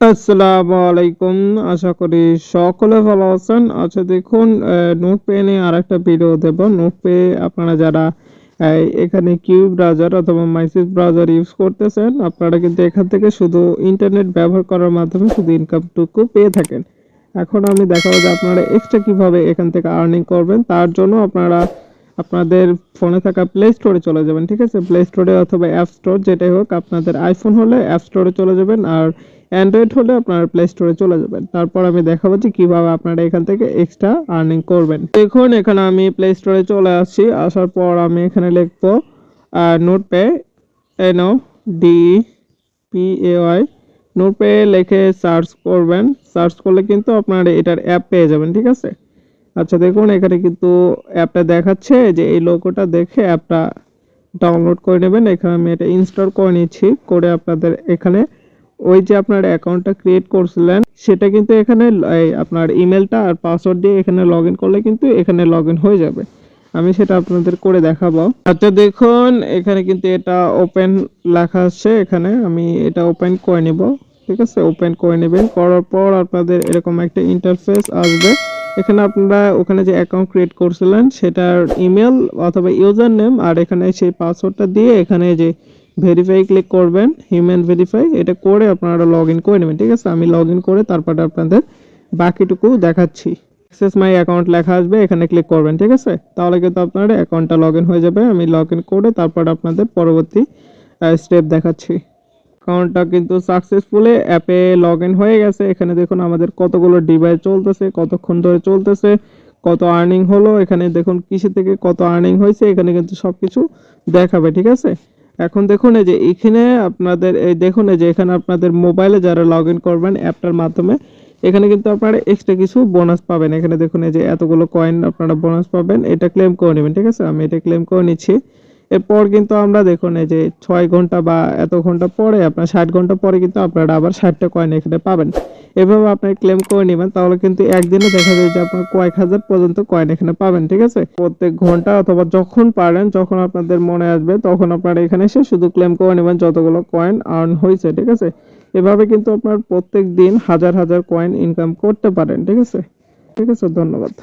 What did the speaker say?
আসসালামু আলাইকুম। আশা করি সকলে ভালো আছেন। আচ্ছা দেখুন, নোটপে নিয়ে আরেকটা ভিডিও দেব। নোটপে আপনারা যারা এখানে কিউব ব্রাউজার অথবা মাইসিস ব্রাউজার ইউজ করতেছেন, আপনারা কিন্তু এখান থেকে শুধু ইন্টারনেট ব্যবহার করার মাধ্যমে শুধু ইনকামটুকু পেয়ে থাকেন। এখন আমি দেখাবো যে আপনারা এক্সট্রা কিভাবে এখান থেকে আর্নিং করবেন। তার জন্য আপনারা আপনাদের ফোনে থাকা প্লে স্টোরে চলে যাবেন, ঠিক আছে? প্লে স্টোরে অথবা অ্যাপ স্টোর যেটাই হোক, আপনাদের আইফোন হলে অ্যাপ স্টোরে চলে যাবেন, আর অ্যান্ড্রয়েড হলে আপনারা প্লে স্টোরে চলে যাবেন। তারপর আমি দেখাবো যে কিভাবে আপনারা এখান থেকে এক্সট্রা আর্নিং করবেন। দেখুন, এখানে আমি প্লে স্টোরে চলে আসছি। আসার পর আমি এখানে লিখবো নোটপে, NODPAY। নোটপে লিখে সার্চ করবেন। সার্চ করলে কিন্তু আপনারা এটার অ্যাপ পেয়ে যাবেন, ঠিক আছে? আচ্ছা দেখুন, এখানে কিন্তু অ্যাপটা দেখাচ্ছে, যে এই লোগোটা দেখে অ্যাপটা ডাউনলোড করে নেবেন। এখানে আমি এটা ইনস্টল করে নিচ্ছি। করে আপনাদের এখানে ওই যে আপনার অ্যাকাউন্টটা ক্রিয়েট করছিলেন, সেটা কিন্তু এখানে আপনার ইমেলটা আর পাসওয়ার্ড দিয়ে এখানে লগ ইন করলে কিন্তু এখানে লগ ইন হয়ে যাবে। আমি সেটা আপনাদের করে দেখাবো। আচ্ছা দেখুন, এখানে কিন্তু এটা ওপেন লেখা আছে। এখানে আমি এটা ওপেন করে নিব, ঠিক আছে? ওপেন করে নেবেন। করার পর আপনাদের এরকম একটা ইন্টারফেস আসবে। এখানে আপনারা ওখানে যে অ্যাকাউন্ট ক্রিয়েট করছিলেন সেটার ইমেল অথবা ইউজার নেম আর এখানে সেই পাসওয়ার্ডটা দিয়ে এখানে যে ভেরিফাই ক্লিক করবেন, হিউম্যান ভেরিফাই, এটা করে আপনারা লগ ইন করে নেবেন, ঠিক আছে? আমি লগ ইন করে তারপরে আপনাদের বাকিটুকু দেখাচ্ছি। অ্যাক্সেস মাই অ্যাকাউন্ট লেখা আসবে, এখানে ক্লিক করবেন, ঠিক আছে? তাহলে কিন্তু আপনার অ্যাকাউন্টটা লগ ইন হয়ে যাবে। আমি লগ ইন করে তারপর আপনাদের পরবর্তী স্টেপ দেখাচ্ছি। অ্যাকাউন্টটা কিন্তু সাকসেসফুলি অ্যাপে লগ ইন হয়ে গেছে। এখানে দেখুন আমাদের কতগুলো ডিভাইস চলতেছে, কতক্ষণ ধরে চলতেছে, কত আর্নিং হলো। এখানে দেখুন কিসে থেকে কত আর্নিং হয়েছে, এখানে কিন্তু সবকিছু দেখাবে, ঠিক আছে? এখন দেখুন এই যে এখানে আপনাদের এই দেখুন এই যে এখানে আপনাদের মোবাইলে যারা লগ ইন করবেন অ্যাপটার মাধ্যমে, এখানে কিন্তু আপনারা এক্সট্রা কিছু বোনাস পাবেন। এখানে দেখুন এই যে এতগুলো কয়েন আপনারা বোনাস পাবেন, এটা ক্লেম করে নেবেন, ঠিক আছে? আমি এটা ক্লেম করে নিচ্ছি। এরপর কিন্তু আমরা দেখুন এই যে 6 ঘন্টা বা এত ঘন্টা পরে আপনার 60 ঘন্টা পরে কিন্তু আপনারা আবার 60টা কয়েন এখানে পাবেন। এভাবে আপনি ক্লেম করে নেবেন, তাহলে কিন্তু একদিনে দেখা যায় যে আপনার কয়েক হাজার পর্যন্ত কয়েন এখানে পাবেন, ঠিক আছে? প্রত্যেক ঘন্টা অথবা যখন পারেন, যখন আপনাদের মনে আসবে তখন আপনারা এখানে এসে শুধু ক্লেম করে নেবেন যতগুলো কয়েন আর্ন হয়েছে, ঠিক আছে? এভাবে কিন্তু আপনার প্রত্যেক দিন হাজার হাজার কয়েন ইনকাম করতে পারেন, ঠিক আছে? ঠিক আছে, ধন্যবাদ।